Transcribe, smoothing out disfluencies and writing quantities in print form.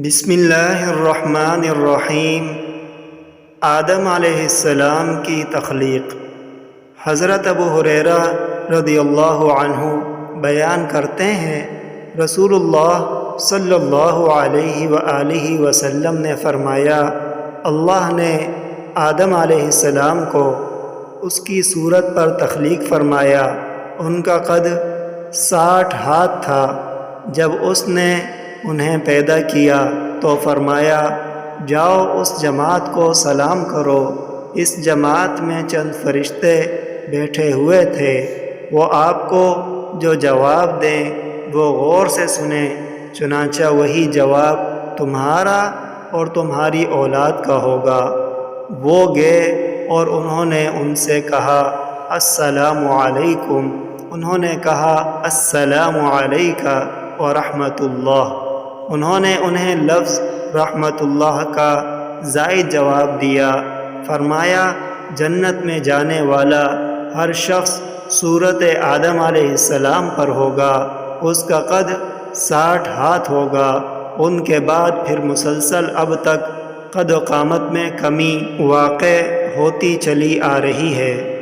بسم اللہ الرحمن الرحیم۔ آدم علیہ السلام کی تخلیق۔ حضرت ابو ہریرہ رضی اللہ عنہ بیان کرتے ہیں، رسول اللہ صلی اللہ علیہ وآلہ وسلم نے فرمایا، اللہ نے آدم علیہ السلام کو اس کی صورت پر تخلیق فرمایا۔ ان کا قد 60 ہاتھ تھا۔ جب اس نے انہیں پیدا کیا تو فرمایا، جاؤ اس جماعت کو سلام کرو۔ اس جماعت میں چند فرشتے بیٹھے ہوئے تھے، وہ آپ کو جو جواب دیں وہ غور سے سنیں، چنانچہ وہی جواب تمہارا اور تمہاری اولاد کا ہوگا۔ وہ گئے اور انہوں نے ان سے کہا، السلام علیکم۔ انہوں نے کہا، السلام علیکہ ورحمۃ اللہ۔ انہوں نے انہیں لفظ رحمت اللہ کا زائد جواب دیا۔ فرمایا، جنت میں جانے والا ہر شخص صورت آدم علیہ السلام پر ہوگا، اس کا قد 60 ہاتھ ہوگا۔ ان کے بعد پھر مسلسل اب تک قد و قامت میں کمی واقع ہوتی چلی آ رہی ہے۔